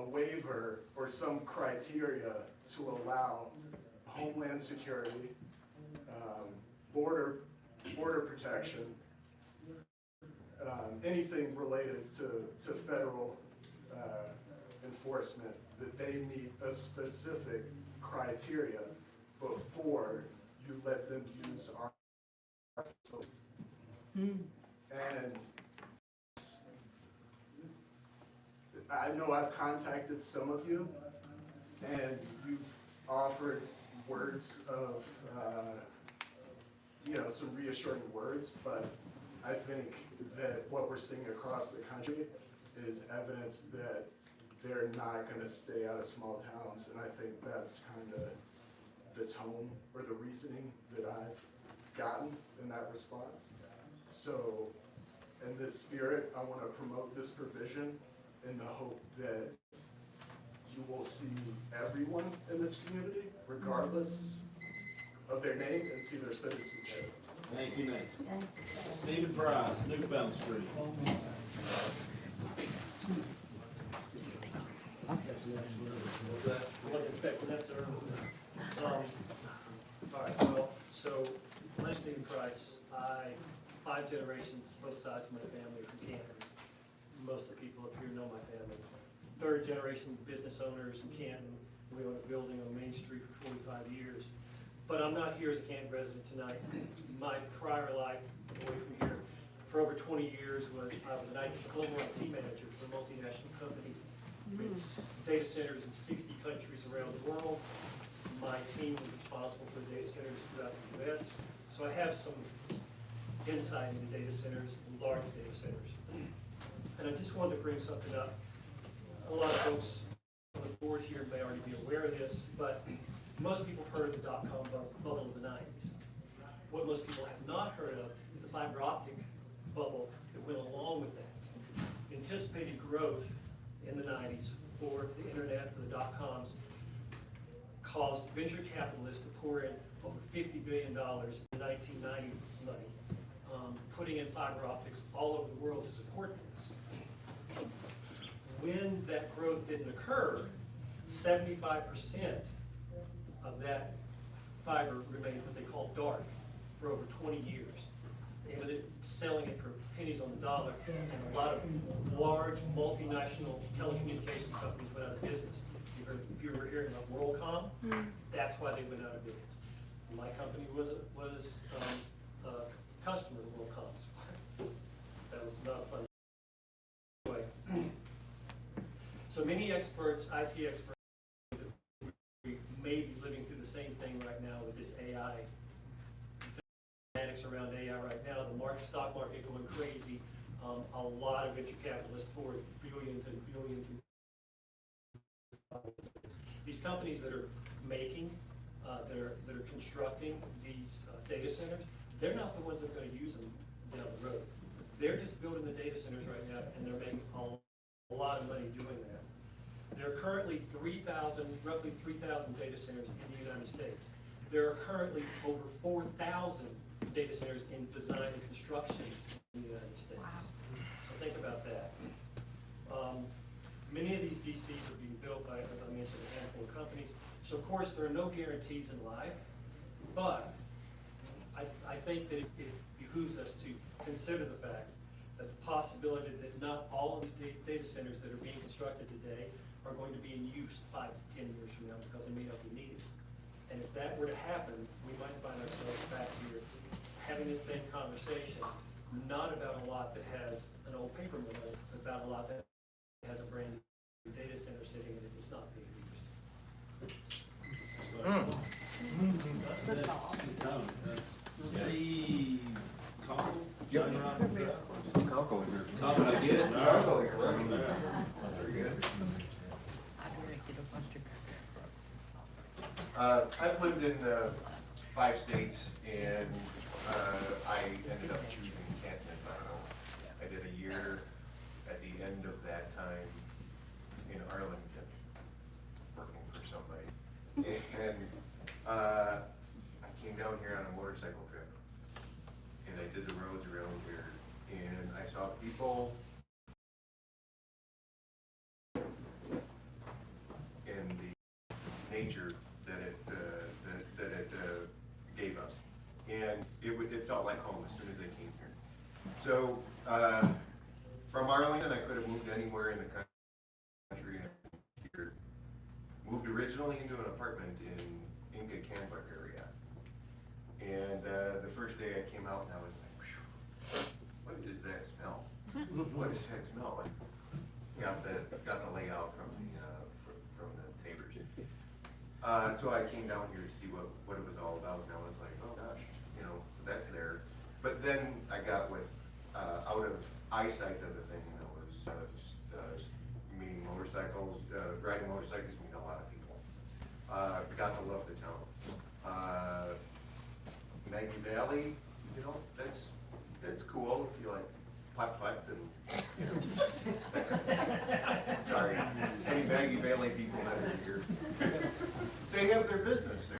waiver or some criteria to allow homeland security, border protection, anything related to federal enforcement, that they meet a specific criteria before you let them use our facilities. And I know I've contacted some of you, and you've offered words of, some reassuring words, but I think that what we're seeing across the country is evidence that they're not going to stay out of small towns, and I think that's kind of the tone or the reasoning that I've gotten in that response. So, in this spirit, I want to promote this provision in the hope that you will see everyone in this community, regardless of their name, and see their citizenship. Thank you, Nate. Stephen Price, Newfound Street. All right, well, so my name's Stephen Price. Five generations, both sides of my family are from Canton. Most of the people up here know my family. Third generation business owners in Canton. We own a building on Main Street for 45 years. But I'm not here as a Canton resident tonight. My prior life away from here for over 20 years was I was an global IT manager for a multinational company with data centers in 60 countries around the world. My team was responsible for data centers throughout the U.S. So I have some insight into data centers and large data centers. And I just wanted to bring something up. A lot of folks on the board here may already be aware of this, but most people have heard of the dot-com bubble of the 90s. What most people have not heard of is the fiber optic bubble that went along with that. The anticipated growth in the 90s for the internet, for the dot-coms, caused venture capitalists to pour in over $50 billion in the 1990s money, putting in fiber optics all over the world to support this. When that growth didn't occur, 75% of that fiber remained what they call dark for over 20 years. They ended up selling it for pennies on the dollar, and a lot of large multinational telecommunications companies went out of business. If you were hearing about WorldCom, that's why they went out of business. My company was a customer of WorldCom's. That was not fun. Anyway, so many experts, IT experts, we may be living through the same thing right now with this AI. Fanatics around AI right now, the stock market going crazy. A lot of venture capitalists poured billions and billions. These companies that are making, that are constructing these data centers, they're not the ones that are going to use them down the road. They're just building the data centers right now, and they're making a lot of money doing that. There are currently roughly 3,000 data centers in the United States. There are currently over 4,000 data centers in design and construction in the United States. Wow. So think about that. Many of these DCs are being built by, as I mentioned, a handful of companies. So of course there are no guarantees in life, but I think that it behooves us to consider the fact that the possibility that not all of these data centers that are being constructed today are going to be in use 5 to 10 years from now because they may not be needed. And if that were to happen, we might find ourselves back here having the same conversation, not about a lot that has an old paper mill, but about a lot that has a brand new data center sitting in it that's not being used. That's Steve Conkle. Yep. Conkle here. Conkle, I get it. Conkle here, right? Very good. I've lived in 5 states, and I ended up choosing Canton as my home. I did a year at the end of that time in Arlington, working for somebody. And I came down here on a motorcycle trip, and I did the roads around here, and I saw people nature that it gave us. And it felt like home as soon as they came here. So, from Arlington, I could have moved anywhere in the country here. Moved originally into an apartment in Inca Canberra area. And the first day I came out and I was like, "Phew, what is that smell? What is that smell?" And got the layout from the neighbors. So I came down here to see what it was all about, and I was like, oh gosh, that's there. But then I got out of eyesight of the thing, meeting motorcycles, riding motorcycles, meeting a lot of people. Got to love the town. Maggie Valley, that's cool if you like putt-putt and, sorry, any Maggie Valley people that are here, they have their business there.